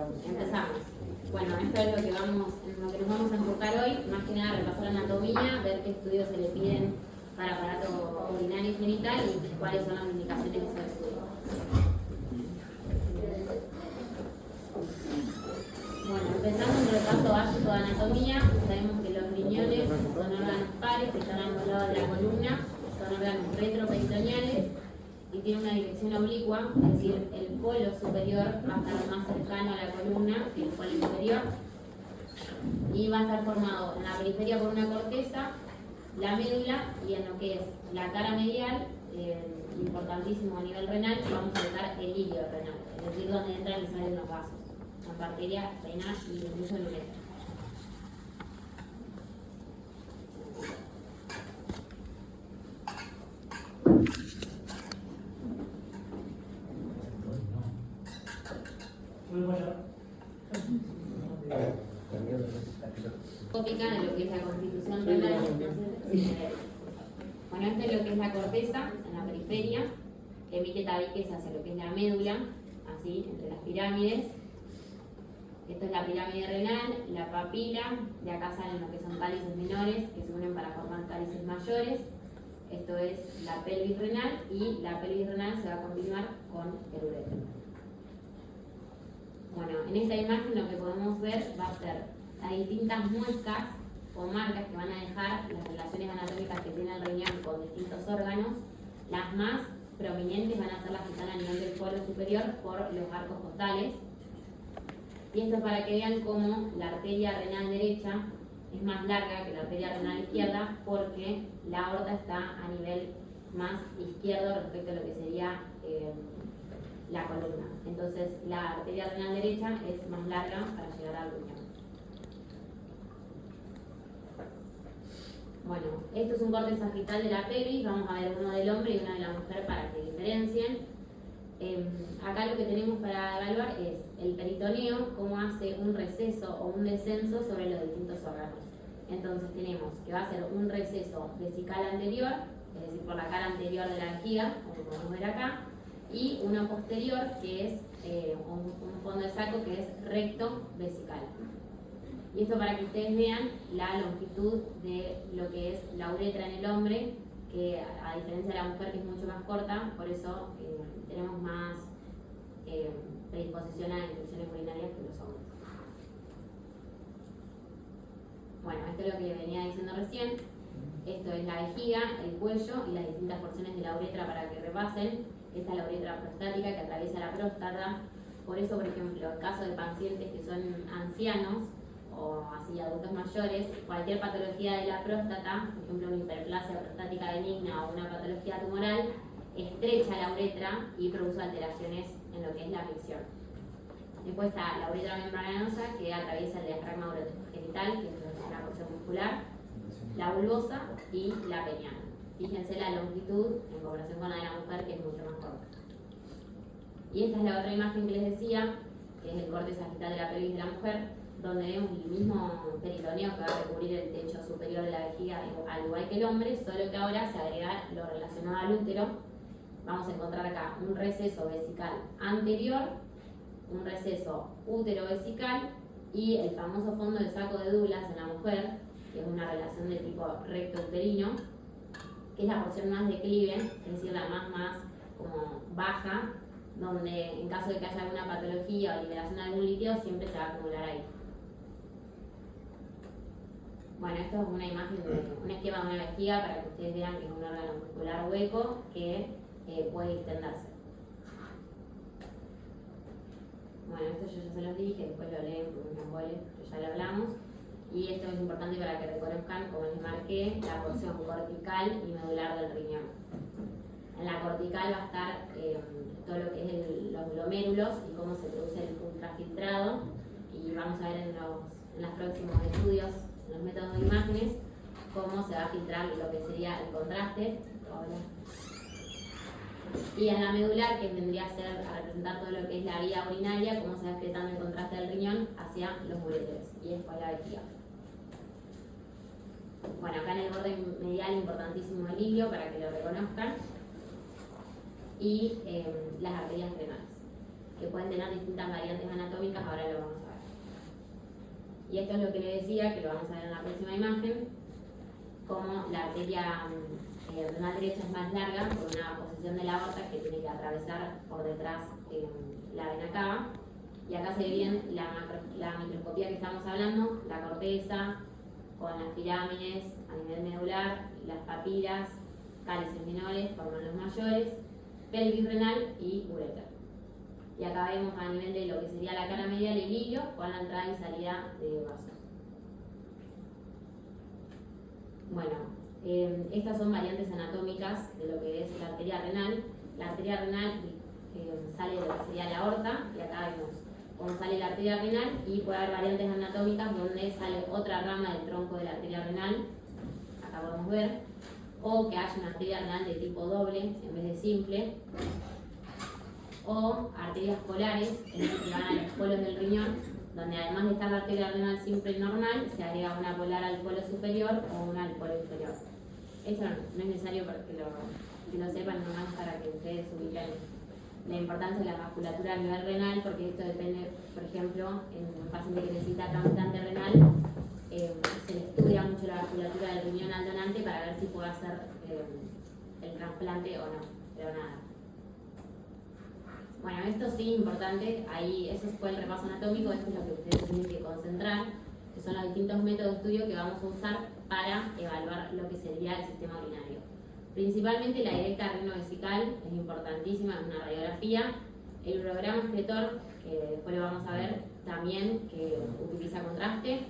Empezamos. Bueno, esto es lo que nos vamos a enfocar hoy, más que nada repasar la anatomía, ver qué estudios se le piden para aparato urinario y genital y cuáles son las indicaciones de esos estudios. Bueno, empezando un repaso básico de anatomía, sabemos que los riñones son órganos pares que están a ambos lados de la columna, son órganos retroperitoneales y tienen una dirección oblicua, es decir, el polo superior va a estar más cercano a la columna que el polo inferior y va a estar formado en la periferia por una corteza, la médula y en lo que es la cara medial, importantísimo a nivel renal, vamos a tocar el hígado renal, es decir, donde entran y salen los vasos, la arteria renal y incluso el uretra. Tópica de lo que es la constitución renal. Bueno, esto es lo que es la corteza en la periferia, que emite tabiques hacia lo que es la médula, así, entre las pirámides. Esto es la pirámide renal, la papila, de acá salen lo que son cálices menores, que se unen para formar cálices mayores. Esto es la pelvis renal y la pelvis renal se va a continuar con el uretra. Bueno, en esta imagen lo que podemos ver va a ser las distintas muescas o marcas que van a dejar las relaciones anatómicas que tiene el riñón con distintos órganos. Las más prominentes van a ser las que están a nivel del polo superior por los arcos costales. Y esto es para que vean cómo la arteria renal derecha es más larga que la arteria renal izquierda porque la aorta está a nivel más izquierdo respecto a lo que sería la columna. Entonces la arteria renal derecha es más larga para llegar al riñón. Bueno, esto es un corte sagital de la pelvis, vamos a ver uno del hombre y uno de la mujer para que diferencien. Acá lo que tenemos para evaluar es el peritoneo, cómo hace un receso o un descenso sobre los distintos órganos. Entonces tenemos que va a ser un receso vesical anterior, es decir, por la cara anterior de la vejiga, como podemos ver acá, y uno posterior que es un fondo de saco que es recto vesical. Y esto para que ustedes vean la longitud de lo que es la uretra en el hombre, que a diferencia de la mujer que es mucho más corta, por eso tenemos más predisposición a infecciones urinarias que los hombres. Bueno, esto es lo que venía diciendo recién. Esto es la vejiga, el cuello y las distintas porciones de la uretra para que repasen. Esta es la uretra prostática que atraviesa la próstata. Por eso, por ejemplo, en caso de pacientes que son ancianos o así adultos mayores, cualquier patología de la próstata, por ejemplo una hiperplasia prostática benigna o una patología tumoral, estrecha la uretra y produce alteraciones en lo que es la micción. Después está la uretra membranosa que atraviesa el diafragma urogenital, que es una porción muscular, la bulbosa y la peniana. Fíjense la longitud en comparación con la de la mujer, que es mucho más corta. Y esta es la otra imagen que les decía, que es el corte sagital de la pelvis de la mujer, donde vemos el mismo peritoneo que va a recubrir el techo superior de la vejiga, al igual que el hombre, solo que ahora se agrega lo relacionado al útero. Vamos a encontrar acá un receso vesical anterior, un receso útero-vesical y el famoso fondo de saco de Douglas en la mujer, que es una relación de tipo recto-uterino, que es la porción más declive, es decir, la más como baja, donde en caso de que haya alguna patología o liberación de algún líquido, siempre se va a acumular ahí. Bueno, esto es una imagen de un esquema de una vejiga para que ustedes vean que es un órgano muscular hueco que puede extenderse. Bueno, esto yo ya se los dije, después lo leen por un embole, que ya lo hablamos. Y esto es importante para que reconozcan, como les marqué, la porción cortical y medular del riñón. En la cortical va a estar todo lo que es los glomérulos y cómo se produce el ultrafiltrado. Y vamos a ver en los próximos estudios, en los métodos de imágenes, cómo se va a filtrar lo que sería el contraste. Y en la medular, que vendría a representar todo lo que es la vía urinaria, cómo se va excretando el contraste del riñón hacia los uréteres y después la vejiga. Bueno, acá en el borde medial importantísimo el ilio para que lo reconozcan. Y las arterias renales, que pueden tener distintas variantes anatómicas, ahora lo Y esto es lo que les decía, que lo vamos a ver en la próxima imagen, como la arteria renal derecha es más larga por una posición de la aorta que tiene que atravesar por detrás la vena cava. Y acá se ve bien la microscopía que estamos hablando, la corteza con las pirámides a nivel medular, las papilas, cálices menores, forman los mayores, pelvis renal y ureter. Y acá vemos a nivel de lo que sería la cara medial el hilio con la entrada y salida de vasos. Bueno, estas son variantes anatómicas de lo que es la arteria renal. La arteria renal sale de lo que sería la aorta, y acá vemos cómo sale la arteria renal, y puede haber variantes anatómicas donde sale otra rama del tronco de la arteria renal, acá podemos ver, o que haya una arteria renal de tipo doble en vez de simple, o arterias polares, es decir, que van a los polos del riñón, donde además de estar la arteria renal simple y normal, se agrega una polar al polo superior o una al polo inferior. Esto no es necesario que lo sepan, nomás para que ustedes ubiquen la importancia de la vasculatura a nivel renal, porque esto depende, por ejemplo, en un paciente que necesita trasplante renal, se le estudia mucho la vasculatura del riñón al donante para ver si puede hacer el trasplante o no, pero nada. Bueno, esto sí importante, ahí eso fue el repaso anatómico, esto es lo que ustedes tienen que concentrar, que son los distintos métodos de estudio que vamos a usar para evaluar lo que sería el sistema urinario. Principalmente la directa renovesical es importantísima, es una radiografía. El urograma excretor, que después lo vamos a ver también, que utiliza contraste.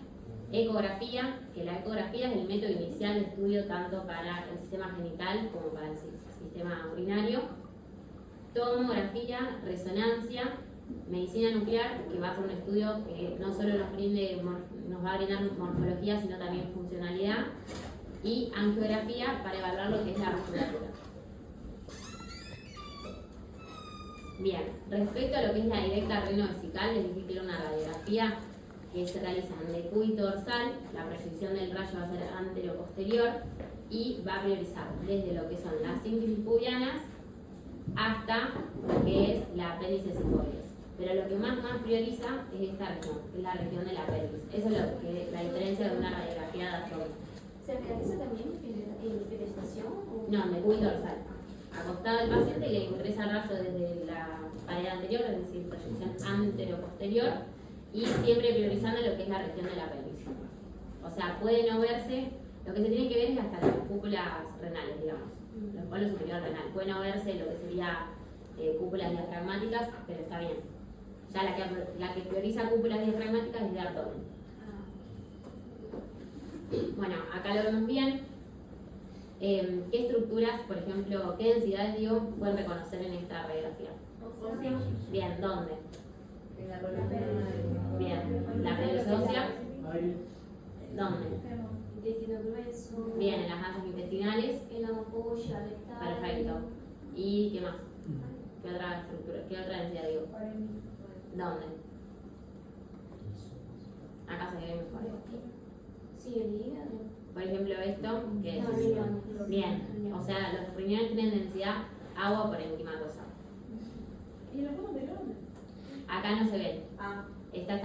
Ecografía, que la ecografía es el método inicial de estudio tanto para el sistema genital como para el sistema urinario. Tomografía, resonancia, medicina nuclear, que va a ser un estudio que no solo nos va a brindar morfología, sino también funcionalidad. Y angiografía para evaluar lo que es la musculatura. Bien, respecto a lo que es la directa renovesical, les dije que era una radiografía que se realiza en decúbito dorsal, la proyección del rayo va a ser anterior-posterior y va a priorizar desde lo que son las sínfisis pubianas hasta lo que es la apéndice cifoides. Pero lo que más prioriza es esta región, que es la región de la pelvis. Eso es la diferencia de una radiografía de abdomen. ¿Se realiza también en penetración? No, en decúbito dorsal. Acostado el paciente le ingresa el rayo desde la pared anterior, es decir, proyección anterior-posterior, y siempre priorizando lo que es la región de la pelvis. O sea, puede no verse, lo que se tiene que ver es hasta las cúpulas renales, digamos, los polos superior renal. Puede no verse lo que sería cúpulas diafragmáticas, pero está bien. Ya la que prioriza cúpulas diafragmáticas es de abdomen. Bueno, acá lo vemos bien. ¿Qué estructuras, por ejemplo, qué densidades, pueden reconocer en esta radiografía? Bien, ¿dónde? En la columna. Bien, la pelvis ósea. ¿Dónde? Intestino grueso. Bien, en las masas intestinales. En la ampolla rectal. Perfecto. ¿Y qué más? ¿Qué otra estructura? ¿Qué otra densidad digo? ¿Dónde? Acá se ve mejor. Sí, el hígado. Por ejemplo, esto, que es. No, Bien, o sea, los riñones tienen densidad agua por encimatosa. ¿Y los fondos de dónde? Acá no se ve. Esta es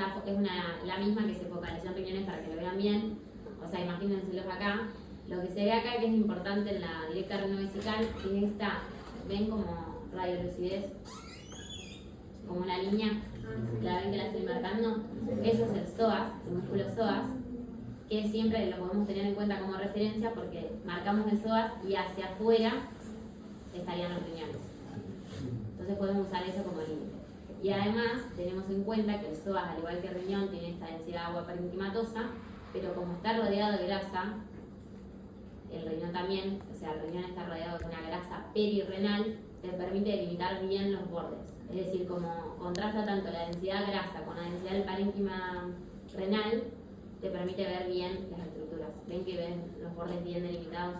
la misma que se focalizó en riñones para que lo vean bien. O sea, imagínenselos acá. Lo que se ve acá que es importante en la directa renovesical es esta, ven como radiolucidez, como una línea, la ven que la estoy marcando. Eso es el psoas, el músculo psoas, que siempre lo podemos tener en cuenta como referencia porque marcamos el psoas y hacia afuera estarían los riñones. Entonces podemos usar eso como límite. Y además tenemos en cuenta que el psoas, al igual que el riñón, tiene esta densidad agua parenquimatosa, pero como está rodeado de grasa, el riñón también, o sea, el riñón está rodeado de una grasa perirrenal, te permite delimitar bien los bordes. Es decir, como contrasta tanto la densidad grasa con la densidad del parénquima renal, te permite ver bien las estructuras. ¿Ven que ven los bordes bien delimitados?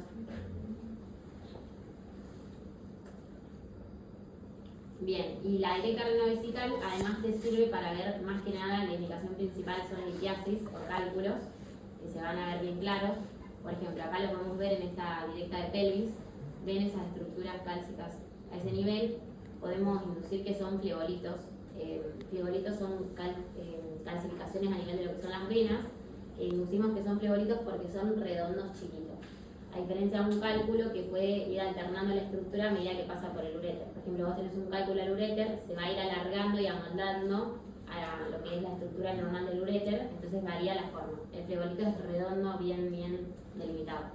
Bien, y la directa renovesical además te sirve para ver más que nada, la indicación principal son litiasis o cálculos, que se van a ver bien claros. Por ejemplo, acá lo podemos ver en esta directa de pelvis, ven esas estructuras cálcicas a ese nivel, podemos inducir que son flegolitos. Flegolitos son calcificaciones a nivel de lo que son las venas, inducimos que son flegolitos porque son redondos chiquitos. A diferencia de un cálculo que puede ir alternando la estructura a medida que pasa por el uréter. Por ejemplo, vos tenés un cálculo al uréter, se va a ir alargando y amoldando a lo que es la estructura normal del uréter, entonces varía la forma. El flegolito es redondo, bien delimitado.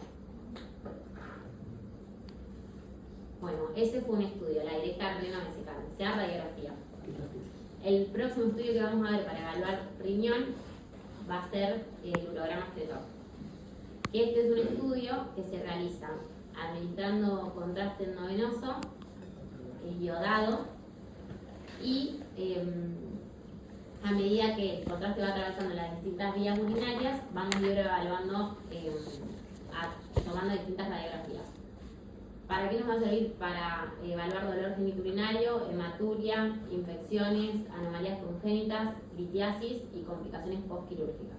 Bueno, ese fue un estudio, la directa renal-vesical, se da radiografía. El próximo estudio que vamos a ver para evaluar riñón va a ser el urograma excretor. Este es un estudio que se realiza administrando contraste endovenoso, iodado, y a medida que el contraste va atravesando las distintas vías urinarias, vamos a ir evaluando, tomando distintas radiografías. ¿Para qué nos va a servir? Para evaluar dolor geniturinario, hematuria, infecciones, anomalías congénitas, litiasis y complicaciones postquirúrgicas.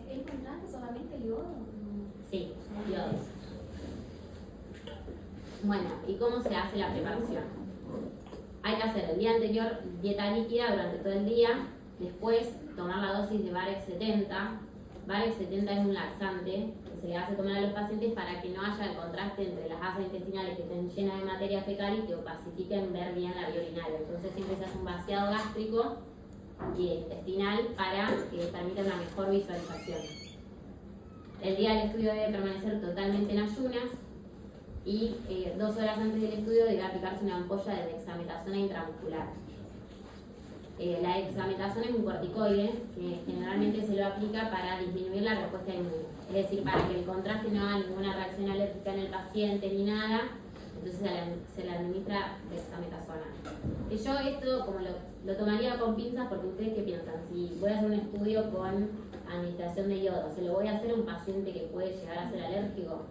¿El contraste solamente el yodo? Sí, yodo. Bueno, ¿y cómo se hace la preparación? Hay que hacer el día anterior dieta líquida durante todo el día, después tomar la dosis de Varex 70. Varex 70 es un laxante que se le hace tomar a los pacientes para que no haya el contraste entre las asas intestinales que estén llenas de materia fecal y que opacifiquen ver bien la vía urinaria. Entonces siempre se hace un vaciado gástrico y intestinal para que permita una mejor visualización. El día del estudio debe permanecer totalmente en ayunas y 2 horas antes del estudio debe aplicarse una ampolla de dexametasona intramuscular. La dexametasona es un corticoide que generalmente se lo aplica para disminuir la respuesta inmune, es decir, para que el contraste no haga ninguna reacción alérgica en el paciente ni nada, entonces se le administra dexametasona. Y yo esto como lo tomaría con pinzas porque ustedes qué piensan, si voy a hacer un estudio con administración de yodo, ¿se lo voy a hacer a un paciente que puede llegar a ser alérgico?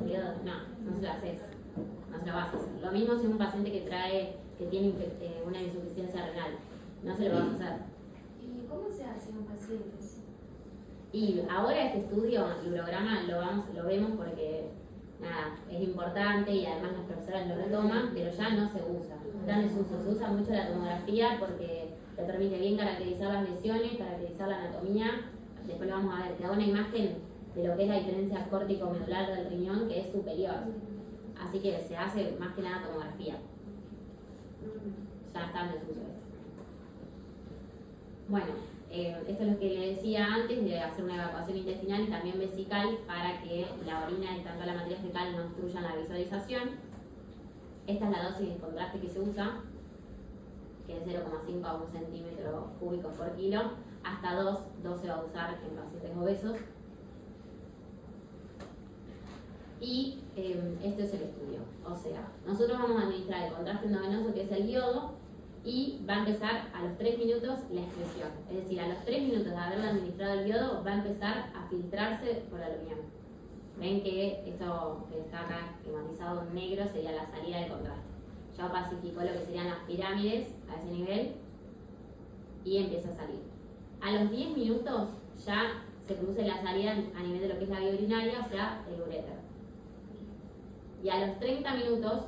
¿Yodo? No se lo haces, no se lo vas a hacer. Lo mismo si es un paciente que tiene una insuficiencia renal. No se lo vas a hacer. ¿Y cómo se hace en pacientes? Y ahora este estudio, el urograma, lo vemos porque nada, es importante y además las profesoras lo retoman, pero ya no se usa. Está en desuso. Se usa mucho la tomografía porque te permite bien caracterizar las lesiones, caracterizar la anatomía. Después lo vamos a ver, te da una imagen de lo que es la diferencia córtico-medular del riñón que es superior. Así que se hace más que nada tomografía. Ya está en desuso eso. Bueno, esto es lo que le decía antes de hacer una evacuación intestinal y también vesical para que la orina y tanto la materia fecal no obstruyan la visualización. Esta es la dosis de contraste que se usa, que es 0,5 a 1 centímetro cúbicos por kilo, hasta 2 se va a usar en pacientes obesos. Y este es el estudio, o sea, nosotros vamos a administrar el contraste endovenoso que es el yodo, y va a empezar a los 3 minutos la excreción. Es decir, a los 3 minutos de haberle administrado el yodo va a empezar a filtrarse por el riñón. Ven que esto que está acá esquematizado en negro sería la salida de contraste. Ya opacificó lo que serían las pirámides a ese nivel y empieza a salir. A los 10 minutos ya se produce la salida a nivel de lo que es la vía urinaria, o sea, el uréter. Y a los 30 minutos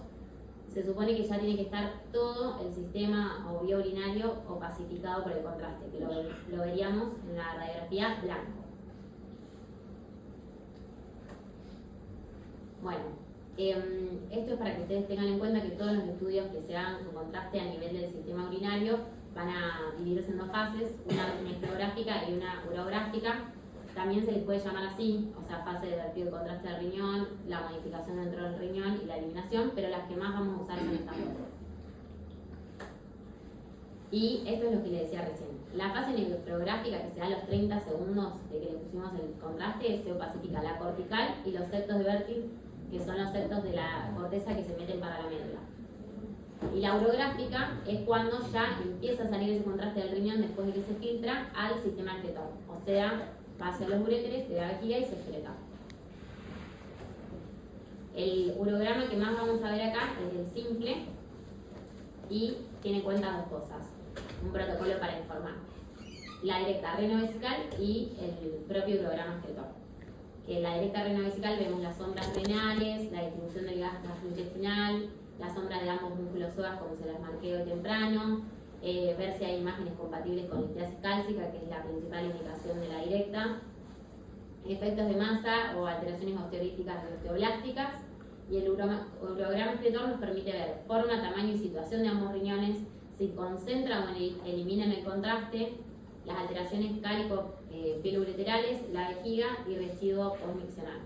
se supone que ya tiene que estar todo el sistema o vía urinario opacificado por el contraste, que lo veríamos en la radiografía blanco. Bueno, esto es para que ustedes tengan en cuenta que todos los estudios que se hagan con contraste a nivel del sistema urinario van a dividirse en 2 fases, una nefrográfica y una urográfica. También se les puede llamar así, o sea, fase de vertido de contraste del riñón, la modificación dentro del riñón y la eliminación, pero las que más vamos a usar son estas 2. Y esto es lo que les decía recién. La fase nefrográfica, que se da a los 30 segundos de que le pusimos el contraste, se opacifica la cortical y los septos de Bertil, que son los septos de la corteza que se meten para la médula. Y la urográfica es cuando ya empieza a salir ese contraste del riñón después de que se filtra al sistema excretor, o sea, pasa a los uréteres, te da vejiga y se excreta. El urograma que más vamos a ver acá es el simple y tiene en cuenta 2 cosas. Un protocolo para informar. La directa renovesical y el propio urograma excretor. En la directa renovesical vemos las sombras renales, la distribución del gas gastrointestinal, las sombras de ambos músculos psoas como se las marqué hoy temprano, ver si hay imágenes compatibles con litiasis cálcica, que es la principal indicación de la directa, efectos de masa o alteraciones osteolíticas y osteoblásticas, y el urograma excretor nos permite ver forma, tamaño y situación de ambos riñones, si concentran o eliminan el contraste, las alteraciones cálico-pieloureterales, la vejiga y residuo postmiccional.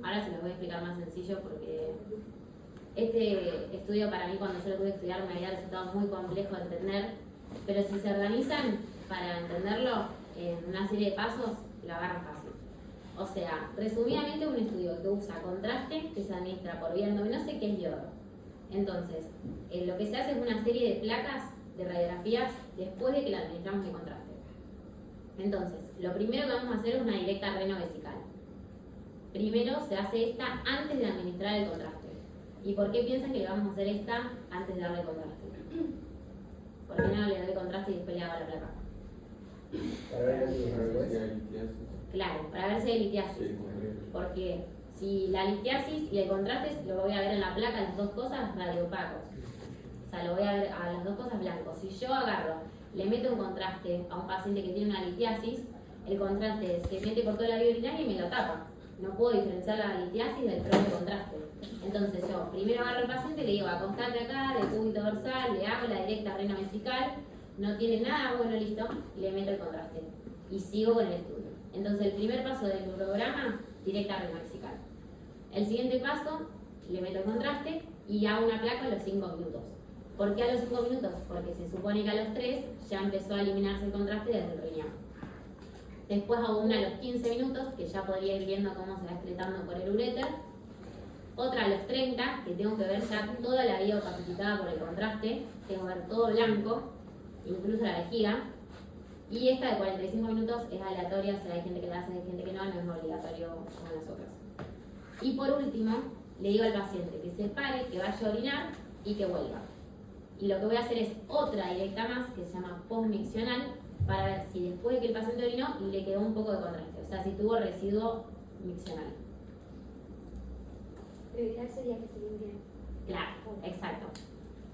Ahora se los voy a explicar más sencillo porque este estudio para mí cuando yo lo tuve que estudiar me había resultado muy complejo de entender, pero si se organizan para entenderlo en una serie de pasos, lo agarran fácil. O sea, resumidamente un estudio que usa contraste que se administra por vía endovenosa, que es yodo. Entonces, lo que se hace es una serie de placas de radiografías después de que la administramos el contraste. Entonces, lo primero que vamos a hacer es una directa renovesical. Primero se hace esta antes de administrar el contraste. ¿Y por qué piensan que le vamos a hacer esta antes de darle contraste? ¿Por qué no le doy contraste y después le hago la placa? Para ver si hay litiasis. Claro, para ver si hay litiasis. Porque si la litiasis y el contraste lo voy a ver en la placa, las dos cosas radioopacos. O sea, lo voy a ver a las dos cosas blancos. Si yo agarro, le meto un contraste a un paciente que tiene una litiasis, el contraste se mete por toda la vía urinaria y me lo tapa. No puedo diferenciar la litiasis del propio contraste. Entonces yo primero agarro al paciente, le digo acostate acá, de cúbito dorsal, le hago la directa renovesical, no tiene nada, bueno, listo, y le meto el contraste. Y sigo con el estudio. Entonces el primer paso del urograma, directa renovesical. El siguiente paso, le meto el contraste y hago una placa a los 5 minutos. ¿Por qué a los 5 minutos? Porque se supone que a los 3 ya empezó a eliminarse el contraste desde el riñón. Después hago una a los 15 minutos, que ya podría ir viendo cómo se va excretando por el uréter. Otra a los 30, que tengo que ver ya toda la vía opacificada por el contraste. Tengo que ver todo blanco, incluso la vejiga. Y esta de 45 minutos es aleatoria, o sea, hay gente que la hace, hay gente que no, no es obligatorio como las otras. Y por último, le digo al paciente que se pare, que vaya a orinar y que vuelva. Y lo que voy a hacer es otra directa más, que se llama postmiccional, para ver si después de que el paciente orinó le quedó un poco de contraste, o sea, si tuvo residuo miccional. Pero ideal sería que se limpie. Claro, exacto.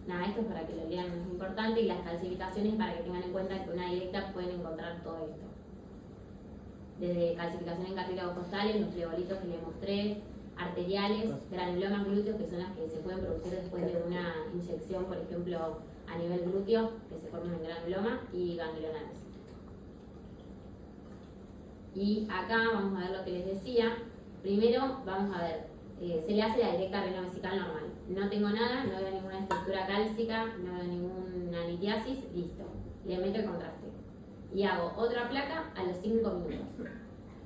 Nada, esto es para que lo lean, es importante, y las calcificaciones para que tengan en cuenta que una directa pueden encontrar todo esto. Desde calcificación en cartílagos costales, los flegolitos que les mostré, arteriales, granulomas glúteos, que son las que se pueden producir después de una inyección, por ejemplo, a nivel glúteo, que se forman en granuloma, y ganglionales. Y acá vamos a ver lo que les decía. Primero vamos a ver, se le hace la directa renovesical normal. No tengo nada, no veo ninguna estructura cálcica, no veo ninguna litiasis, listo. Le meto el contraste. Y hago otra placa a los 5 minutos.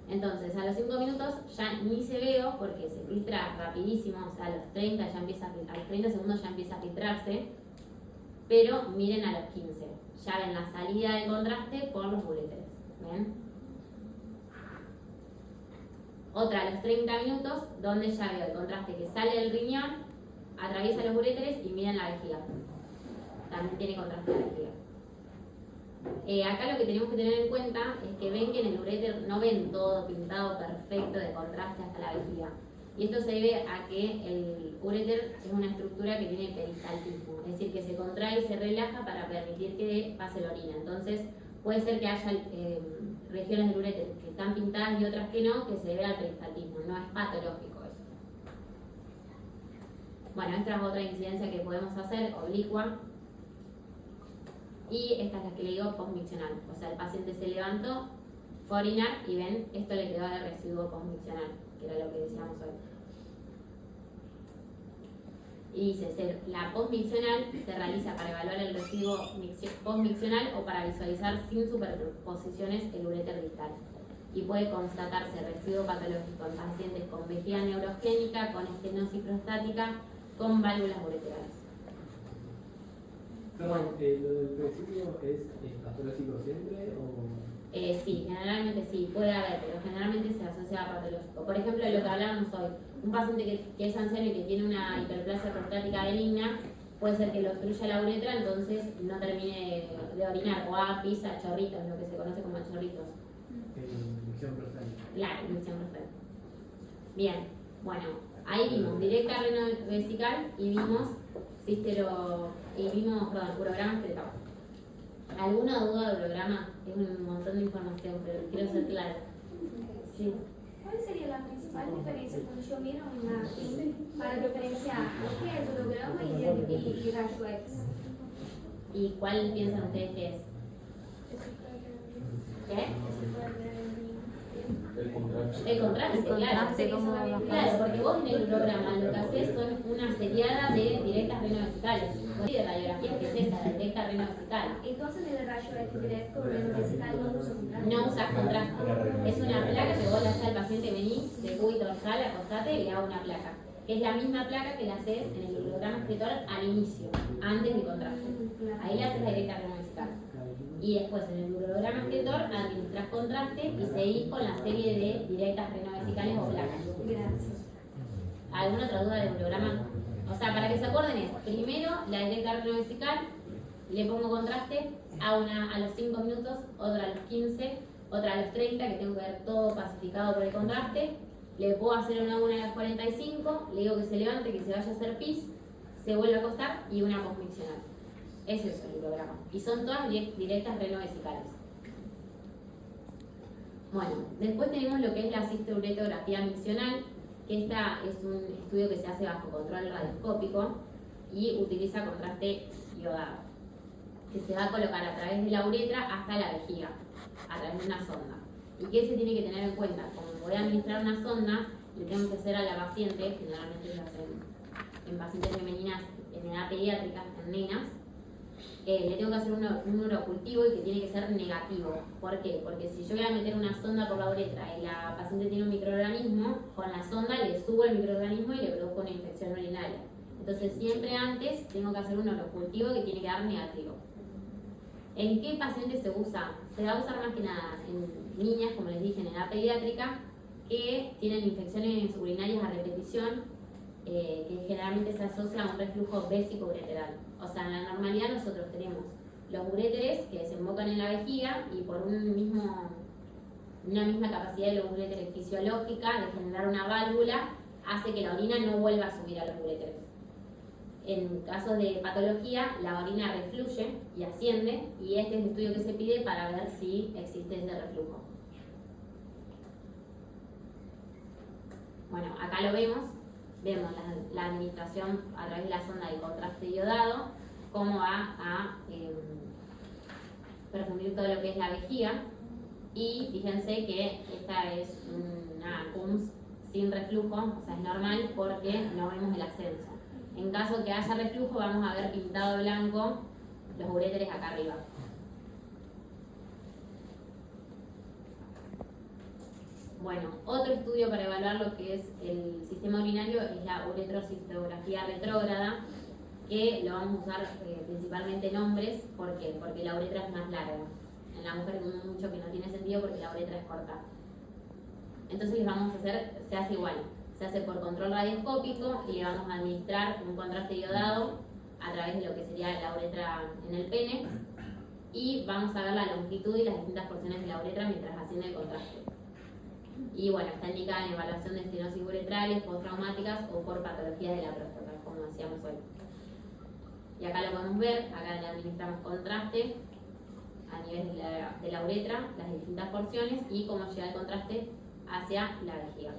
Entonces, a los 5 minutos ya ni se veo porque se filtra rapidísimo, o sea, a los 30 ya empieza a los 30 segundos ya empieza a filtrarse, pero miren a los 15, ya ven la salida del contraste por los uréteres, ¿ven? Otra a los 30 minutos, donde ya veo el contraste que sale del riñón, atraviesa los uréteres y miren la vejiga. También tiene contraste la vejiga. Acá lo que tenemos que tener en cuenta es que ven que en el uréter no ven todo pintado perfecto de contraste hasta la vejiga. Y esto se debe a que el uréter es una estructura que tiene peristaltismo, es decir, que se contrae y se relaja para permitir que pase la orina. Entonces, puede ser que haya regiones del uréter que están pintadas y otras que no, que se debe al peristaltismo, no es patológico eso. Bueno, esta es otra incidencia que podemos hacer, oblicua. Y esta es la que le digo postmiccional, o sea, el paciente se levantó, fue a orinar y ven, esto le quedó de residuo postmiccional, que era lo que decíamos hoy. Y dice, la postmiccional se realiza para evaluar el residuo postmiccional o para visualizar sin superposiciones el uréter distal. Y puede constatarse residuo patológico en pacientes con vejiga neurogénica, con estenosis prostática, con válvulas ureterales. Perdón, ¿lo del residuo es patológico siempre o...? Sí, generalmente sí, puede haber, pero generalmente se asocia a patológico. Por ejemplo, lo que hablábamos hoy, un paciente que es anciano y que tiene una hiperplasia prostática benigna, puede ser que lo obstruya la uretra, entonces no termine de orinar, o haga pis a chorritos, lo que se conoce como chorritos. Infección prostática. Claro, infección prostática. Bien, bueno, ahí vimos directa renovesical y vimos urograma excretado. ¿Alguna duda del programa? Es un montón de información, pero quiero ser clara. Sí. ¿Cuál sería la principal diferencia cuando yo miro una imagen para diferenciar lo que es holograma y rayo X? ¿Y cuál piensan ustedes que es? ¿Qué? El contraste. El contraste, claro. Claro, porque vos en el programa lo que haces son una seriada de directas renovesicales. De radiografía, que es esa, la directa renovesical. Entonces en el rayo X directo, renovesical, no uso contraste. No usas contraste. Es una placa que vos le haces al paciente, venís de cúbito dorsal, acostate y le hago una placa. Que es la misma placa que le haces en el programa escritor al inicio, antes del contraste. Ahí le haces la directa renovesical. Y después en el programa escritor administras contraste y seguís con la serie de directas renovesicales o placas. Gracias. ¿Alguna otra duda del programa? O sea, para que se acuerden es, primero la directa renovesical, le pongo contraste, a una a los 5 minutos, otra a los 15, otra a los 30, que tengo que ver todo pacificado por el contraste. Le puedo hacer una a las 45, le digo que se levante, que se vaya a hacer pis, se vuelve a acostar y una postmiccional. Ese es el programa. Y son todas directas renovesicales. Bueno, después tenemos lo que es la cistouretografía miccional, que esta es un estudio que se hace bajo control radioscópico y utiliza contraste iodado, que se va a colocar a través de la uretra hasta la vejiga, a través de una sonda. ¿Y qué se tiene que tener en cuenta? Como voy a administrar una sonda, le tengo que hacer a la paciente, generalmente lo hacen en pacientes femeninas en edad pediátrica, en nenas, le tengo que hacer un urocultivo y que tiene que ser negativo. ¿Por qué? Porque si yo voy a meter una sonda por la uretra y la paciente tiene un microorganismo, con la sonda le subo el microorganismo y le produzco una infección urinaria. Entonces siempre antes tengo que hacer un urocultivo que tiene que dar negativo. ¿En qué paciente se usa? Se va a usar más que nada en niñas, como les dije, en edad pediátrica, que tienen infecciones urinarias a repetición, que generalmente se asocia a un reflujo vésico-ureteral. O sea, en la normalidad nosotros tenemos los uréteres que desembocan en la vejiga y por una misma capacidad de los uréteres fisiológica de generar una válvula, hace que la orina no vuelva a subir a los uréteres. En casos de patología, la orina refluye y asciende, y este es el estudio que se pide para ver si existe ese reflujo. Bueno, acá lo vemos la administración a través de la sonda de contraste iodado, cómo va a perfundir todo lo que es la vejiga, y fíjense que esta es una CUMS sin reflujo, o sea, es normal porque no vemos el ascenso. En caso que haya reflujo, vamos a ver pintado de blanco los uréteres acá arriba. Bueno, otro estudio para evaluar lo que es el sistema urinario es la uretrocistografía retrógrada, que lo vamos a usar principalmente en hombres. ¿Por qué? Porque la uretra es más larga. En la mujer mucho que no tiene sentido porque la uretra es corta. Entonces vamos a hacer, se hace igual. Se hace por control radioscópico y le vamos a administrar un contraste iodado a través de lo que sería la uretra en el pene, y vamos a ver la longitud y las distintas porciones de la uretra mientras asciende el contraste. Y bueno, está indicada en evaluación de estenosis uretrales, postraumáticas o por patologías de la próstata, como decíamos hoy. Y acá lo podemos ver, acá le administramos contraste a nivel de la uretra, las distintas porciones y cómo llega el contraste hacia la vejiga.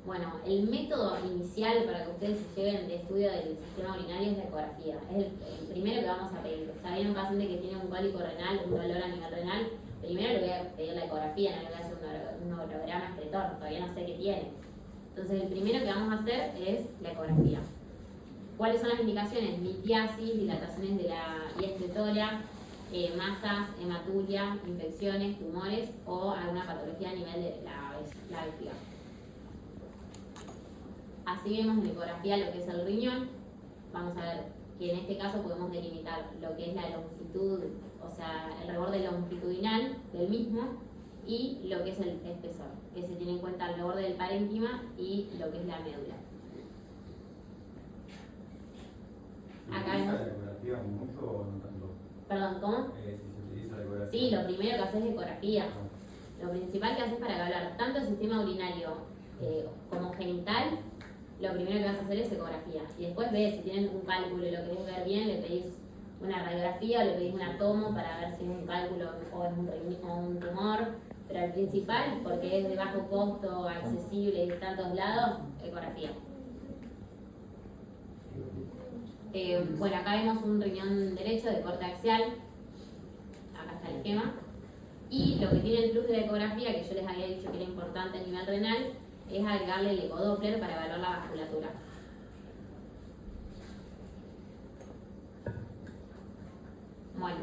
Bueno, el método inicial para que ustedes se lleven de estudio del sistema urinario es la ecografía. Es el primero que vamos a pedir. O sea, viene un paciente que tiene un cólico renal, un dolor a nivel renal, primero le voy a pedir la ecografía, no le voy a hacer un holograma excretor, todavía no sé qué tiene. Entonces, el primero que vamos a hacer es la ecografía. ¿Cuáles son las indicaciones? Litiasis, dilataciones de la vía excretora, masas, hematuria, infecciones, tumores o alguna patología a nivel de la vejiga. Así vemos en ecografía lo que es el riñón. Vamos a ver que en este caso podemos delimitar lo que es la longitud, o sea, el reborde longitudinal del mismo, y lo que es el espesor, que se tiene en cuenta el borde del parénquima y lo que es la médula. Acá vemos. ¿Se utiliza la ecografía mucho o no tanto? Perdón, ¿cómo? Si se utiliza la ecografía. Sí, lo primero que haces es ecografía. Lo principal que haces para evaluar tanto el sistema urinario como genital lo primero que vas a hacer es ecografía. Y después ves si tienen un cálculo y lo querés ver bien, le pedís una radiografía o le pedís una tomo para ver si es un cálculo o es un tumor. Pero el principal, porque es de bajo costo, accesible y está en todos lados, ecografía. Bueno, acá vemos un riñón derecho de corte axial. Acá está el esquema. Y lo que tiene el plus de la ecografía, que yo les había dicho que era importante a nivel renal, es agregarle el ecodoppler para evaluar la vasculatura. Bueno,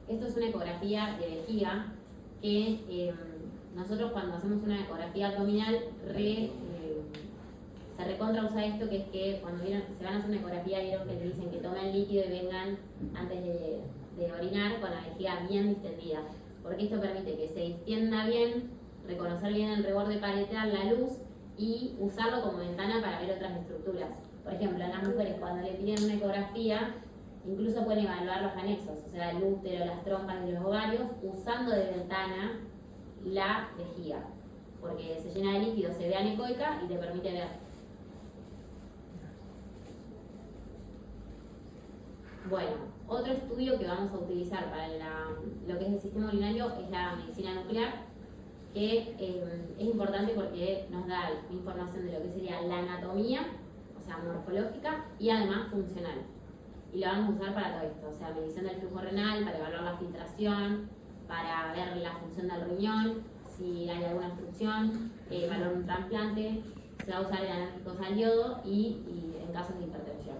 esto es una ecografía de vejiga que nosotros cuando hacemos una ecografía abdominal se recontra usa esto, que es que cuando se van a hacer una ecografía vieron que le dicen que tomen líquido y vengan antes de orinar con la vejiga bien distendida, porque esto permite que se distienda bien, reconocer bien el reborde parietal, la luz, y usarlo como ventana para ver otras estructuras. Por ejemplo, en las mujeres cuando le piden una ecografía, incluso pueden evaluar los anexos, o sea, el útero, las trompas y los ovarios, usando de ventana la vejiga, porque se llena de líquido, se ve anecoica y te permite ver. Bueno, otro estudio que vamos a utilizar para lo que es el sistema urinario es la medicina nuclear, que es importante porque nos da información de lo que sería la anatomía, o sea, morfológica, y además funcional. Y lo vamos a usar para todo esto, o sea, medición del flujo renal, para evaluar la filtración, para ver la función del riñón, si hay alguna obstrucción, evaluar un trasplante, se va a usar el analíticos al yodo y en casos de hipertensión.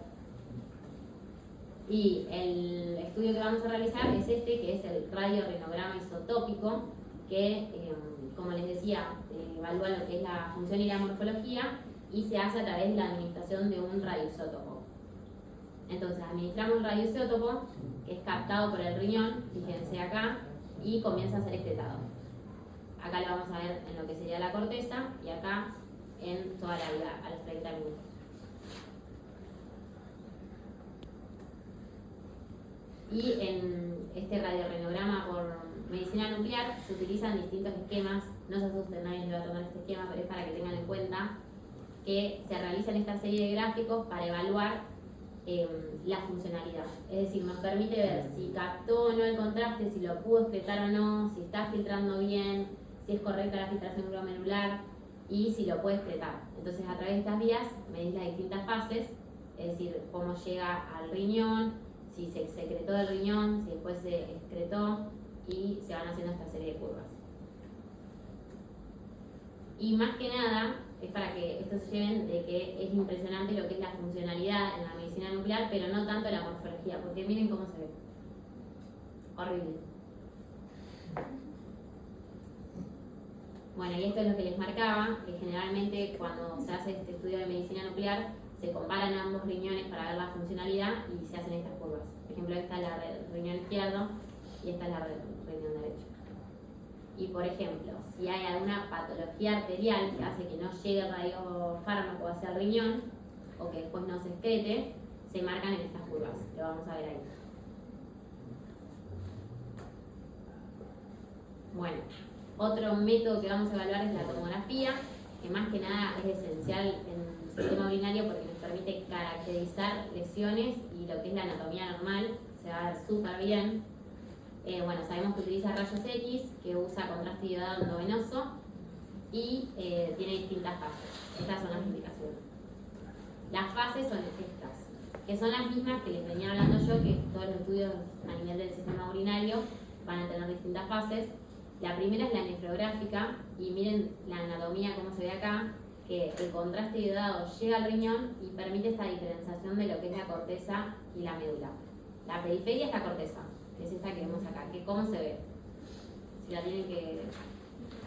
Y el estudio que vamos a realizar es este, que es el radiorenograma isotópico, que, como les decía, evalúa lo que es la función y la morfología y se hace a través de la administración de un radioisótopo. Entonces, administramos un radioisótopo que es captado por el riñón, fíjense acá, y comienza a ser excretado. Acá lo vamos a ver en lo que sería la corteza y acá en toda la vida, a los 30 minutos. Y en este radiorenograma por medicina nuclear se utilizan distintos esquemas. No se asusten, nadie le va a tomar este esquema, pero es para que tengan en cuenta que se realizan esta serie de gráficos para evaluar la funcionalidad. Es decir, nos permite ver si captó o no el contraste, si lo pudo excretar o no, si está filtrando bien, si es correcta la filtración glomerular y si lo puede excretar. Entonces, a través de estas vías medís las distintas fases, es decir, cómo llega al riñón, si se secretó del riñón, si después se excretó, y se van haciendo esta serie de curvas. Y más que nada, es para que esto se lleven de que es impresionante lo que es la funcionalidad en la medicina nuclear, pero no tanto la morfología, porque miren cómo se ve. Horrible. Bueno, y esto es lo que les marcaba, que generalmente cuando se hace este estudio de medicina nuclear, se comparan ambos riñones para ver la funcionalidad y se hacen estas curvas. Por ejemplo, esta es la riñón izquierdo y esta es la riñón derecho. Y por ejemplo, si hay alguna patología arterial que hace que no llegue el radiofármaco hacia el riñón o que después no se excrete, se marcan en estas curvas. Lo vamos a ver ahí. Bueno, otro método que vamos a evaluar es la tomografía, que más que nada es esencial en el sistema urinario porque nos permite caracterizar lesiones y lo que es la anatomía normal se va a ver súper bien. Bueno, sabemos que utiliza rayos X, que usa contraste iodado endovenoso y tiene distintas fases. Estas son las indicaciones. Las fases son estas, que son las mismas que les venía hablando yo, que todos los estudios a nivel del sistema urinario van a tener distintas fases. La primera es la nefrográfica, y miren la anatomía como se ve acá, que el contraste iodado llega al riñón y permite esta diferenciación de lo que es la corteza y la médula. La periferia es la corteza, que es esta que vemos acá, que cómo se ve. Si la tienen que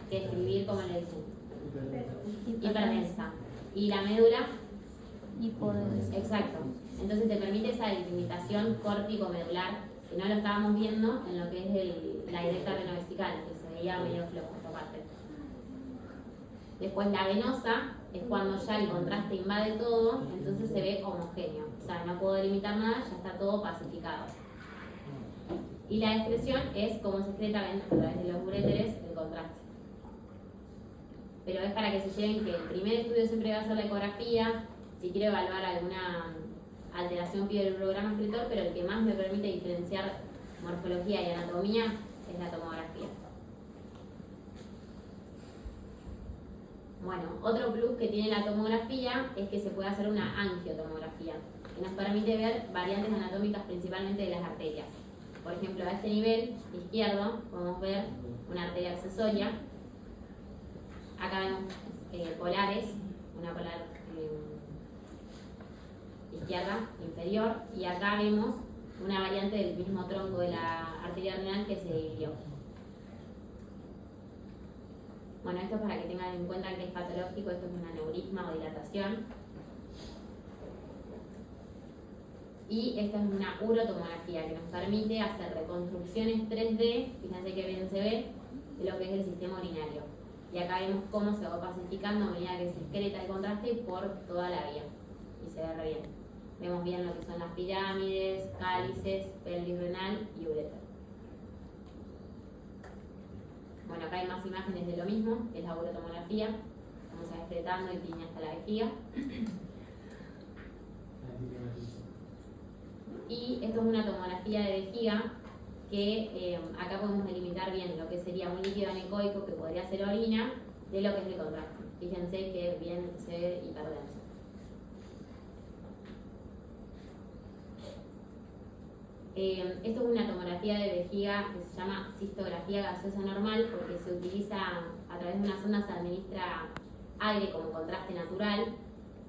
escribir, ¿cómo le dicen? Hiperdensa. Y la médula, hipodensa. Exacto. Entonces te permite esa delimitación córtico-medular, que no lo estábamos viendo en lo que es la directa renovesical, que se veía medio flojo esta parte. Después la venosa es cuando ya el contraste invade todo, entonces se ve homogéneo. O sea, no puedo delimitar nada, ya está todo pacificado. Y la excreción es como se excreta a través de los uréteres el contraste. Pero es para que se lleven que el primer estudio siempre va a ser la ecografía, Si quiero evaluar alguna alteración pido el urograma excretor, pero el que más me permite diferenciar morfología y anatomía es la tomografía. Bueno, otro plus que tiene la tomografía es que se puede hacer una angiotomografía, que nos permite ver variantes anatómicas principalmente de las arterias. Por ejemplo, a este nivel izquierdo podemos ver una arteria accesoria. Acá vemos polares, una polar izquierda inferior, y acá vemos una variante del mismo tronco de la arteria renal que se dividió. Bueno, esto es para que tengan en cuenta que es patológico, esto es un aneurisma o dilatación. Y esta es una urotomografía que nos permite hacer reconstrucciones 3D, fíjense que bien se ve, de lo que es el sistema urinario. Y acá vemos cómo se va pacificando a medida que se excreta el contraste por toda la vía. Y se ve re bien. Vemos bien lo que son las pirámides, cálices, pelvis renal y uretra. Bueno, acá hay más imágenes de lo mismo, que es la urotomografía, cómo se va excretando y tiene hasta la vejiga. Y esto es una tomografía de vejiga que acá podemos delimitar bien lo que sería un líquido anecoico, que podría ser orina, de lo que es el contraste. Fíjense que bien se ve hiperdenso. Esto es una tomografía de vejiga que se llama cistografía gaseosa normal, porque se utiliza a través de una sonda, se administra aire como contraste natural.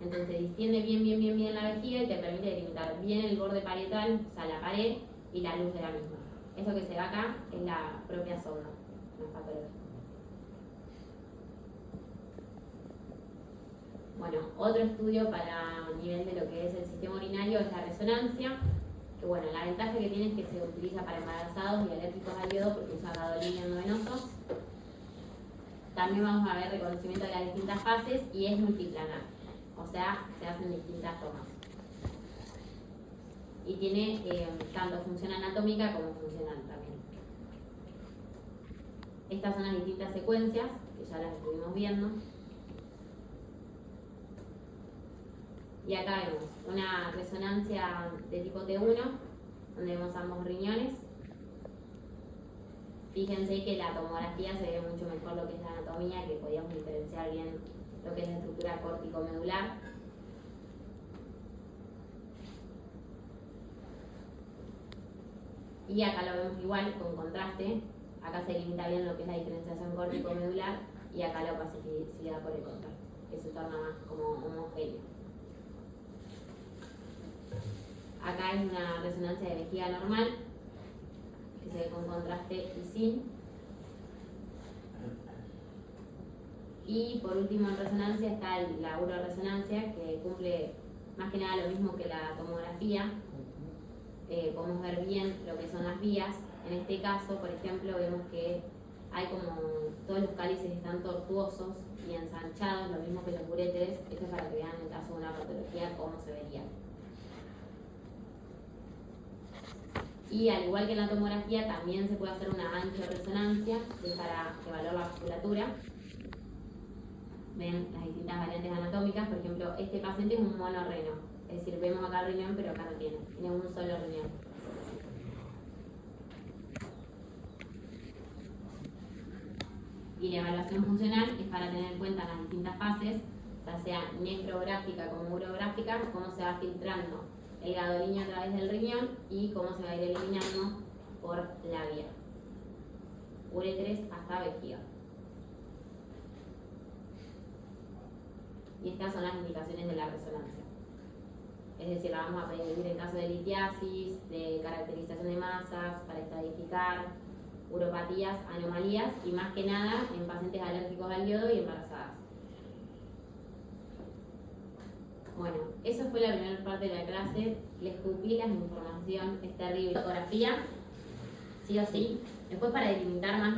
Entonces distiende bien la vejiga y te permite delimitar bien el borde parietal, o sea, la pared y la luz de la misma. Esto que se ve acá es la propia sonda, no es patológico. Bueno, otro estudio para nivel de lo que es el sistema urinario es la resonancia, que bueno, la ventaja que tiene es que se utiliza para embarazados y alérgicos al yodo porque usa gadolinium endovenoso. También vamos a ver reconocimiento de las distintas fases y es multiplanar. O sea, se hacen distintas tomas. Y tiene tanto función anatómica como funcional también. Estas son las distintas secuencias, que ya las estuvimos viendo. Y acá vemos una resonancia de tipo T1, donde vemos ambos riñones. Fíjense que la tomografía se ve mucho mejor lo que es la anatomía, que podíamos diferenciar bien lo que es la estructura córtico-medular. Y acá lo vemos igual, con contraste. Acá se limita bien lo que es la diferenciación córtico-medular y acá la opacidad por el contraste, que se torna más como homogéneo. Acá hay una resonancia de vejiga normal, que se ve con contraste y sin. Y por último en resonancia está la uroresonancia, que cumple más que nada lo mismo que la tomografía. Podemos ver bien lo que son las vías. En este caso, por ejemplo, vemos que hay como todos los cálices están tortuosos y ensanchados, lo mismo que los uréteres. Esto es para que vean en caso de una patología cómo se vería. Y al igual que en la tomografía, también se puede hacer una angioresonancia, que es para evaluar la vasculatura. Ven las distintas variantes anatómicas. Por ejemplo, este paciente es un monorreno, es decir, vemos acá el riñón, pero acá no tiene un solo riñón. Y la evaluación funcional es para tener en cuenta las distintas fases, ya sea nefrográfica como urográfica, cómo se va filtrando el gadolinio a través del riñón y cómo se va a ir eliminando por la vía. Uretres hasta vejiga. Y estas son las indicaciones de la resonancia. Es decir, la vamos a pedir en caso de litiasis, de caracterización de masas, para estadificar, uropatías, anomalías y más que nada en pacientes alérgicos al yodo y embarazadas. Bueno, eso fue la primera parte de la clase. Les escupí la información, es terrible. Fotografía, sí o sí. Después para delimitar más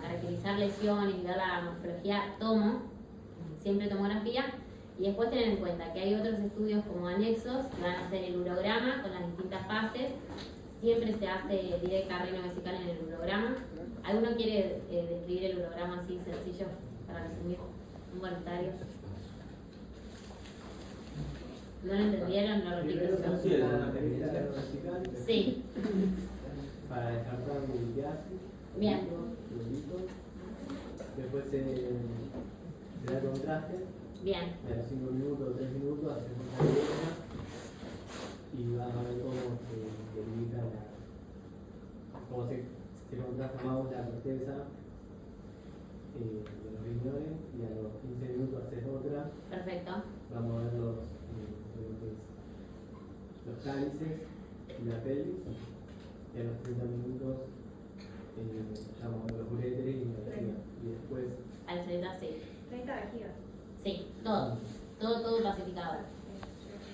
caracterizar lesiones y ver la morfología, tomo siempre tomografía. Y después tener en cuenta que hay otros estudios como anexos que van a hacer el urograma con las distintas fases. Siempre se hace directa renovesical en el urograma. ¿Alguno quiere describir el urograma así sencillo para resumir? Un voluntario. ¿No lo entendieron? Lo repito. Primero Sí, es la una técnica técnica. gramatical Sí, para descartar el viaje. bien. Después se da contraste. Bien, De a los 5 minutos o 3 minutos hacemos una línea y vas a ver cómo se delimita cómo se contrasta más la corteza de los riñones y a los 15 minutos haces otra. perfecto. Vamos a ver los cálices y la pelvis y a los 30 minutos ya vamos a ver los uréteres y la vejiga. Y después Al salita, sí. 30 vejigas. Sí, todo. Todo pacificador.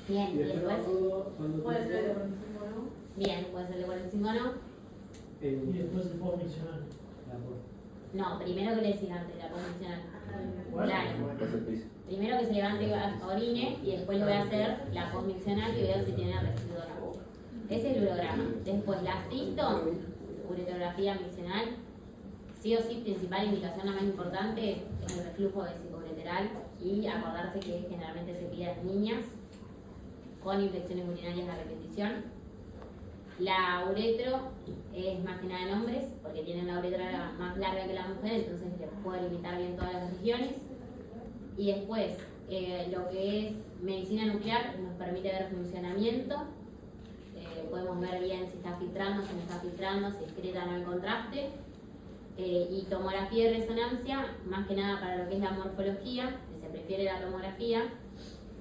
Bien, y y después después. todo cuando Puede ser de tiempo, 45, ¿no? Bien, puede ser de 45 no. Y después el postmiccional. la voz. No, primero que le decís antes, la posicional. ¿Cuál? Claro. Pasa el piso. Primero que se levante orine y después le voy a hacer la postmiccional y veo si tiene residuo o no. Ese es el urograma. Después la cisto, uretrografía miccional. Sí o sí, principal indicación, la más importante, es el reflujo vesicoureteral y acordarse que generalmente se pide a las niñas con infecciones urinarias a repetición. La uretro es más que nada en hombres porque tienen la uretra más larga que la mujer, entonces les puede limitar bien todas las regiones. Y después, lo que es medicina nuclear nos permite ver funcionamiento. Podemos ver bien si está filtrando, si no está filtrando, si excreta o no el contraste. Y tomografía y resonancia, más que nada para lo que es la morfología, que se prefiere la tomografía,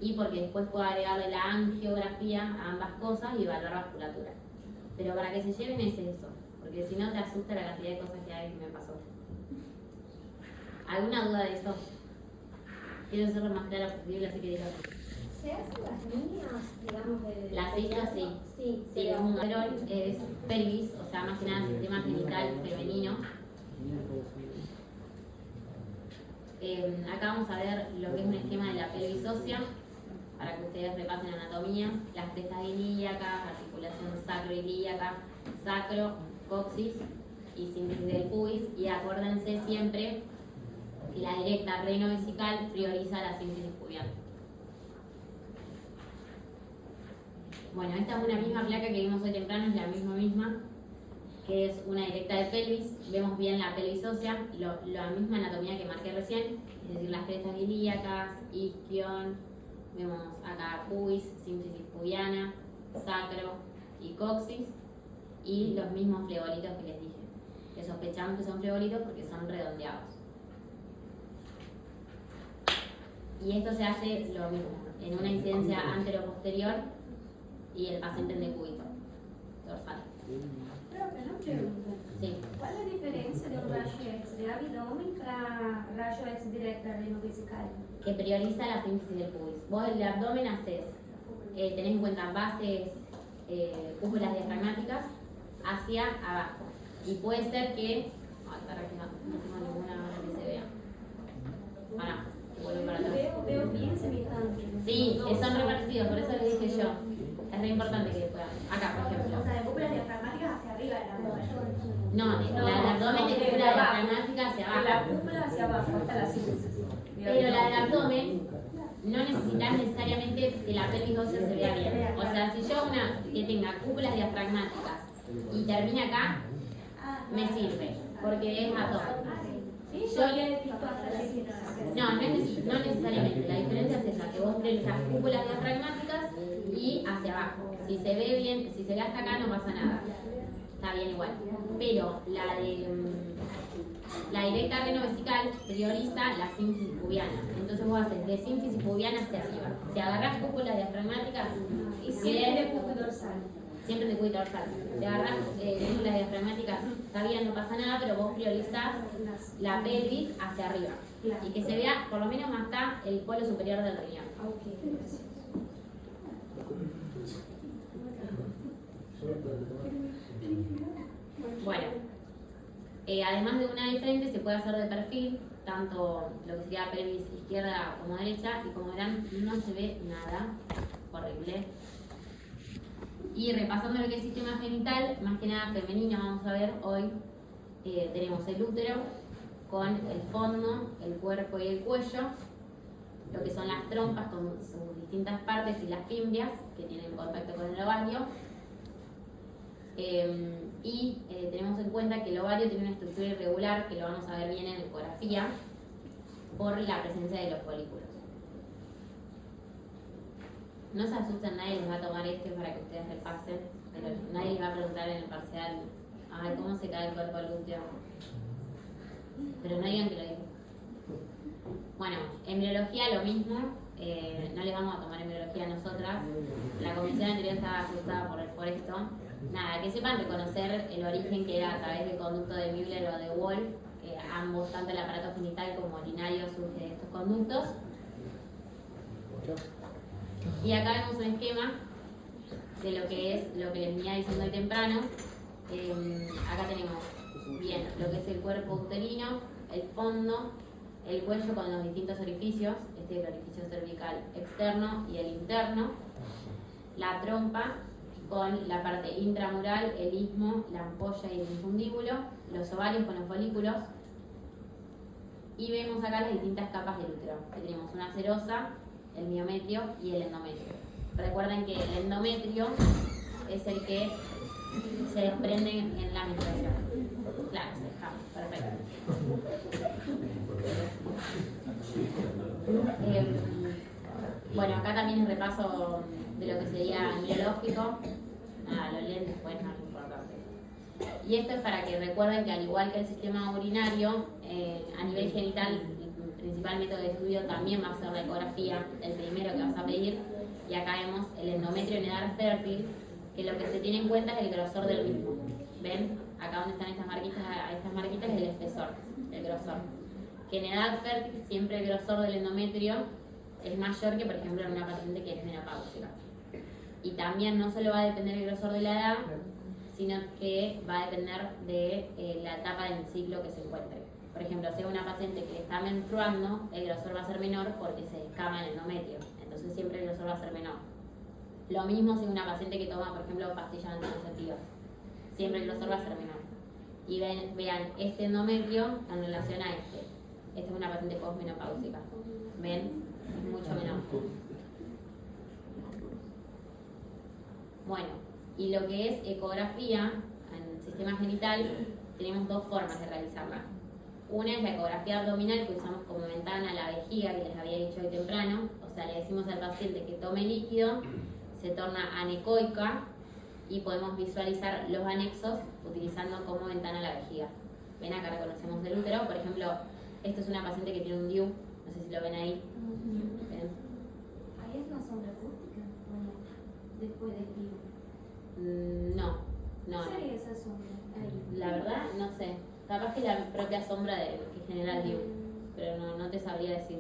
y porque después puedo agregarle la angiografía a ambas cosas y evaluar vasculatura. Pero para que se lleven es eso, porque si no te asusta la cantidad de cosas que hay que me pasó. ¿Alguna duda de eso? Quiero ser lo más clara posible, así que digo. ¿Se hacen las niñas, digamos, de La cista sí. Sí, Sí, es un overall, es pelvis, o sea, más que nada sistema genital femenino. Acá vamos a ver lo que es un esquema de la pelvis ósea, para que ustedes repasen anatomía, las crestas ilíacas, articulación sacroilíaca, sacro, coxis y síntesis del pubis, y acuérdense siempre que la directa reino-vesical prioriza la síntesis pubiana. Bueno, esta es una misma placa que vimos hoy temprano, es la misma, que es una directa de pelvis. Vemos bien la pelvis ósea, la misma anatomía que marqué recién, es decir, las crestas ilíacas, isquion, vemos acá pubis, síntesis pubiana, sacro y coxis, y los mismos flegolitos que les dije, que sospechamos que son flegolitos porque son redondeados. Y esto se hace lo mismo, en una incidencia anteroposterior y el paciente en decúbito dorsal. Profe, no pregunto. Sí. ¿Cuál es la diferencia de un rayo X de abdomen para rayo X directa renovesical? Que prioriza la síntesis del pubis. Vos el abdomen haces, tenés en cuenta bases, cúpulas diafragmáticas hacia abajo. Y puede ser que, para que no tengo ninguna hora que se vea. Para, vuelvo para atrás. Veo bien semejante. Sí, son repartidos, por eso les dije yo. Es re importante que puedan. Acá, por ejemplo. O sea, de cúpulas diafragmáticas hacia arriba del abdomen. No, el abdomen de cúpula diafragmática hacia De la abajo. cúpula hacia abajo, hasta la síntesis. Pero la del abdomen no necesitas necesariamente que la pelvis ósea se vea bien. O sea, si yo una que tenga cúpulas diafragmáticas y termina acá, me sirve, porque es abdomen. Sí, Yo yo le he visto hasta la síntesis. no necesariamente. La diferencia es esa, que vos priorizas cúpulas diafragmáticas y hacia abajo. Si se ve bien, si se ve hasta acá no pasa nada. Está bien igual. Pero la directa renovesical prioriza la síntesis pubiana. Entonces vos haces de síntesis pubiana hacia arriba. Si agarrás cúpulas diafragmáticas, Y siempre de cúpulo dorsal. siempre de cuito dorsal. Si agarrás cúpulas diafragmáticas, está bien, no pasa nada, pero vos priorizás la pelvis hacia arriba. Y que se vea por lo menos hasta el polo superior del riñón. Bueno, además de una de frente, se puede hacer de perfil, tanto lo que sería pelvis izquierda como derecha, y como verán, no se ve nada horrible. Y repasando lo que es sistema genital, más que nada femenino, vamos a ver hoy, tenemos el útero con el fondo, el cuerpo y el cuello. lo que son las trompas con sus distintas partes y las fimbrias que tienen contacto con el ovario. Tenemos en cuenta que el ovario tiene una estructura irregular, que lo vamos a ver bien en ecografía, por la presencia de los folículos. No se asusten, nadie les va a tomar esto para que ustedes repasen, pero nadie les va a preguntar en el parcial, ay, ¿cómo se cae el cuerpo lúteo? Pero no digan que lo digo. Bueno, embriología lo mismo, no les vamos a tomar embriología nosotras. La comisión anterior estaba asustada por esto. Nada, que sepan reconocer el origen que era a través del conducto de Müller o de Wolff. Ambos, tanto el aparato genital como urinario, surge de estos conductos. Y acá vemos un esquema de lo que es lo que les venía diciendo hoy temprano. Acá tenemos bien lo que es el cuerpo uterino, el fondo, el cuello con los distintos orificios, este es el orificio cervical externo y el interno, la trompa con la parte intramural, el istmo, la ampolla y el infundíbulo, los ovarios con los folículos, y vemos acá las distintas capas del útero, que tenemos una serosa, el miometrio y el endometrio. Recuerden que el endometrio es el que se desprende en la menstruación. Claro, se escapa, perfecto. Bueno, acá también el repaso de lo que sería embriológico. Nada, lo leen después, no es importante. Y esto es para que recuerden que al igual que el sistema urinario, a nivel genital, el principal método de estudio también va a ser la ecografía, el primero que vas a pedir. Y acá vemos el endometrio en edad fértil, que lo que se tiene en cuenta es el grosor del mismo. ¿Ven? Acá donde están estas marquitas es el espesor, el grosor. Que en edad fértil siempre el grosor del endometrio es mayor que, por ejemplo, en una paciente que es menopáusica. Y también no solo va a depender el grosor de la edad, sino que va a depender de la etapa del ciclo que se encuentre. Por ejemplo, si es una paciente que está menstruando, el grosor va a ser menor porque se descama el endometrio. Entonces siempre el grosor va a ser menor. Lo mismo si es una paciente que toma, por ejemplo, pastillas anticonceptivas. Siempre el grosor va a ser menor. Y vean este endometrio en relación a este. Esta es una paciente postmenopáusica. ¿Ven? Es mucho menor. Bueno, y lo que es ecografía en el sistema genital, tenemos dos formas de realizarla. Una es la ecografía abdominal, que usamos como ventana a la vejiga, que les había dicho hoy temprano. O sea, le decimos al paciente que tome líquido, se torna anecoica y podemos visualizar los anexos utilizando como ventana a la vejiga. Ven, acá reconocemos el útero. Por ejemplo, esto es una paciente que tiene un DIU, no sé si lo ven ahí. ¿Ven? Ahí es una sombra acústica, bueno, después del DIU. No. ¿Qué sería esa sombra? Ahí. La verdad, no sé. Capaz que la propia sombra que genera el DIU, pero no te sabría decir.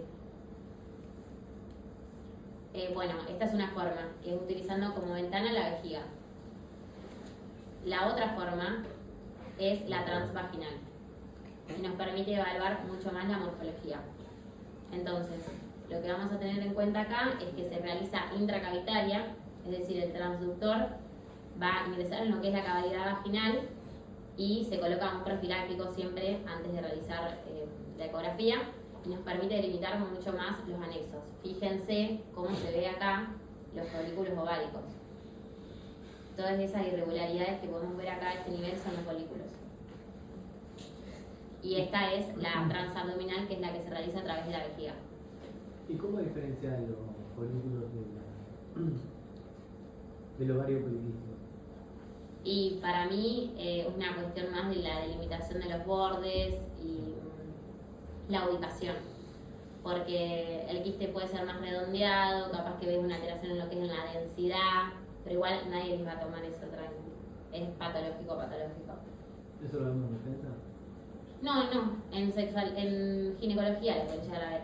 Bueno, esta es una forma, que es utilizando como ventana la vejiga. La otra forma es la transvaginal, y nos permite evaluar mucho más la morfología. Entonces, lo que vamos a tener en cuenta acá es que se realiza intracavitaria, es decir, el transductor va a ingresar en lo que es la cavidad vaginal y se coloca un profiláctico siempre antes de realizar la ecografía, y nos permite delimitar mucho más los anexos. Fíjense cómo se ve acá los folículos ováricos. Todas esas irregularidades que podemos ver acá a este nivel son los folículos. Y esta es la transabdominal, que es la que se realiza a través de la vejiga. ¿Y cómo diferenciar los folículos del ovario poliquístico? Y para mí es una cuestión más de la delimitación de los bordes y la ubicación. Porque el quiste puede ser más redondeado, capaz que ves una alteración en lo que es en la densidad, pero igual nadie les va a tomar eso tranquilo. Es patológico. ¿Eso lo vemos en defensa? No, en ginecología les pueden llegar a ver.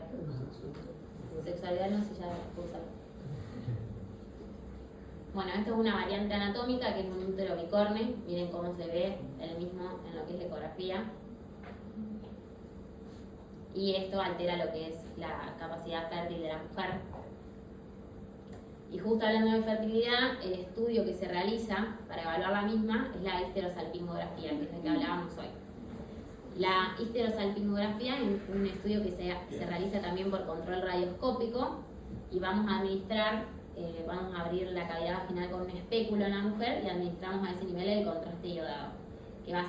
Sexualidad no se ya usa. Bueno, esto es una variante anatómica que es un útero bicorne. Miren cómo se ve el mismo en lo que es la ecografía. Y esto altera lo que es la capacidad fértil de la mujer. Y justo hablando de fertilidad, el estudio que se realiza para evaluar la misma es la histerosalpingografía, que es la que hablábamos hoy. La histerosalpingografía es un estudio que se realiza también por control radioscópico y vamos a administrar, vamos a abrir la cavidad vaginal con un espéculo en la mujer y administramos a ese nivel el contraste iodado, que va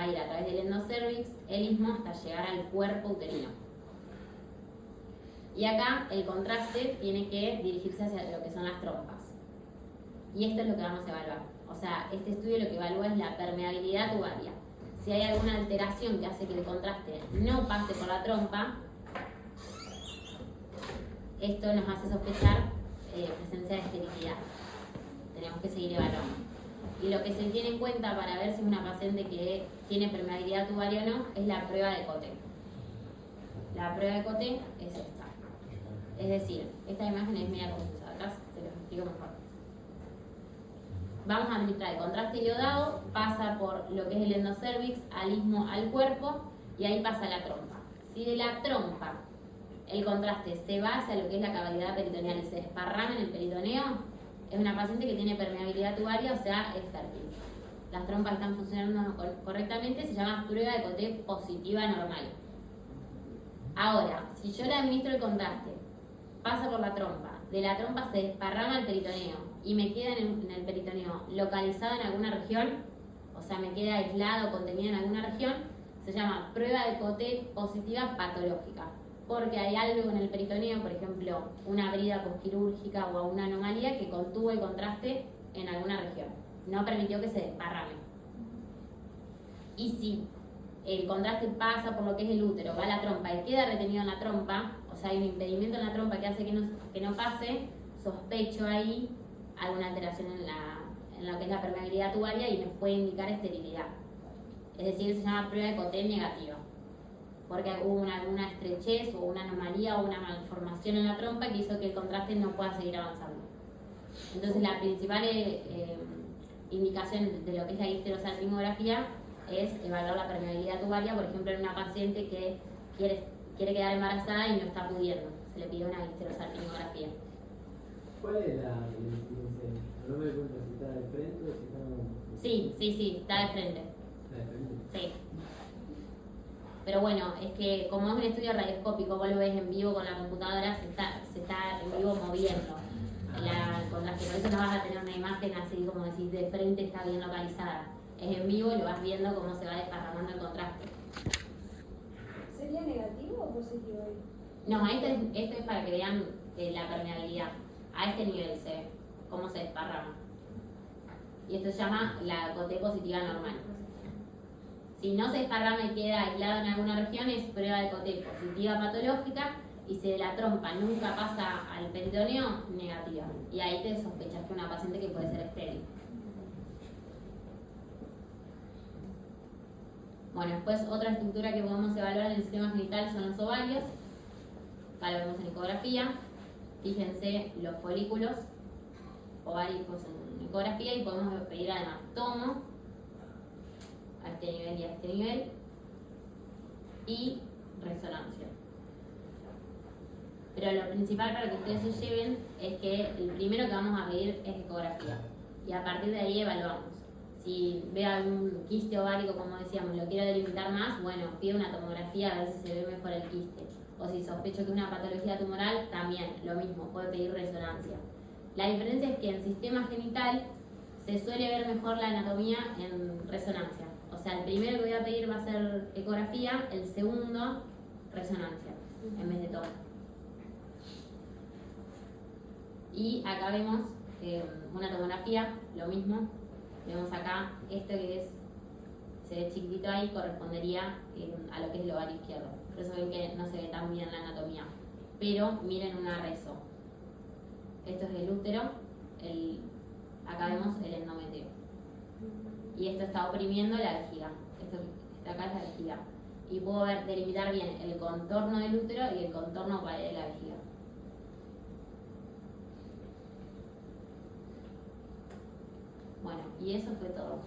a ir a través del endocervix, el istmo, hasta llegar al cuerpo uterino. Y acá el contraste tiene que dirigirse hacia lo que son las trompas. Y esto es lo que vamos a evaluar. O sea, este estudio lo que evalúa es la permeabilidad tubaria. Si hay alguna alteración que hace que el contraste no pase por la trompa, esto nos hace sospechar presencia de esterilidad. Tenemos que seguir evaluando. Y lo que se tiene en cuenta para ver si es una paciente que tiene permeabilidad tubaria o no es la prueba de Cotte. La prueba de Cotte es esta. Es decir, esta imagen es media confusa. Acá se los explico mejor. Vamos a administrar el contraste iodado, pasa por lo que es el endocervix, al istmo, al cuerpo, y ahí pasa la trompa. Si de la trompa el contraste se va hacia lo que es la cavidad peritoneal y se desparrama en el peritoneo, es una paciente que tiene permeabilidad tubaria, o sea, es fértil. Las trompas están funcionando correctamente, se llama prueba de Cotte positiva normal. Ahora, si yo le administro el contraste, pasa por la trompa, de la trompa se desparrama el peritoneo y me queda en el peritoneo localizado en alguna región, o sea, me queda aislado, contenido en alguna región, se llama prueba de Cotte positiva patológica, porque hay algo en el peritoneo, por ejemplo, una brida posquirúrgica o una anomalía que contuvo el contraste en alguna región, no permitió que se desparrame. Y si el contraste pasa por lo que es el útero, va a la trompa y queda retenido en la trompa, o sea, hay un impedimento en la trompa que hace que no pase, sospecho ahí alguna alteración en lo que es la permeabilidad tubaria y nos puede indicar esterilidad. Es decir, se llama prueba de Cotte negativa, porque hubo alguna estrechez o una anomalía o una malformación en la trompa que hizo que el contraste no pueda seguir avanzando. Entonces, la principal indicación de lo que es la histerosalpingografía es evaluar la permeabilidad tubaria, por ejemplo, en una paciente que quiere quedar embarazada y no está pudiendo. Se le pide una histerosalpingografía. ¿Cuál es la incidencia? ¿No me cuenta si está de frente o si está...? Sí, está de frente. ¿Está de frente? Sí. Pero bueno, es que como es un estudio radioscópico, vos lo ves en vivo con la computadora, se está en vivo moviendo. Con las que por eso no vas a tener una imagen así como decís de frente, está bien localizada. Es en vivo y lo vas viendo cómo se va desparramando el contraste. ¿Sería negativo o positivo ahí? No, esto es para que vean la permeabilidad. A este nivel se ve cómo se desparrama. Y esto se llama la Cotte positiva normal. Si no se desparrama y queda aislado en alguna región, es prueba de Cotte positiva patológica. Y si de la trompa nunca pasa al peritoneo, negativa. Y ahí te sospechas que una paciente que puede ser estéril. Bueno, después otra estructura que podemos evaluar en el sistema genital son los ovarios. Acá lo vemos en ecografía. Fíjense los folículos ováricos en ecografía y podemos pedir además tomo a este nivel y a este nivel y resonancia. Pero lo principal para que ustedes se lleven es que el primero que vamos a pedir es ecografía y a partir de ahí evaluamos. Si veo algún quiste ovárico, como decíamos, lo quiero delimitar más, bueno, pido una tomografía a ver si se ve mejor el quiste. O si sospecho que es una patología tumoral, también lo mismo, puedo pedir resonancia. La diferencia es que en sistema genital se suele ver mejor la anatomía en resonancia. O sea, el primero que voy a pedir va a ser ecografía, el segundo, resonancia, en vez de todo. Y acá vemos una tomografía, lo mismo. Vemos acá, esto que se ve chiquitito ahí, correspondería a lo que es el ovario izquierdo. Por eso ven que no se ve tan bien la anatomía. Pero miren una reso. Esto es el útero, acá vemos el endometrio. Y esto está oprimiendo la vejiga. Esto que está acá es la vejiga. Y puedo delimitar bien el contorno del útero y el contorno de la vejiga. Bueno, y eso fue todo.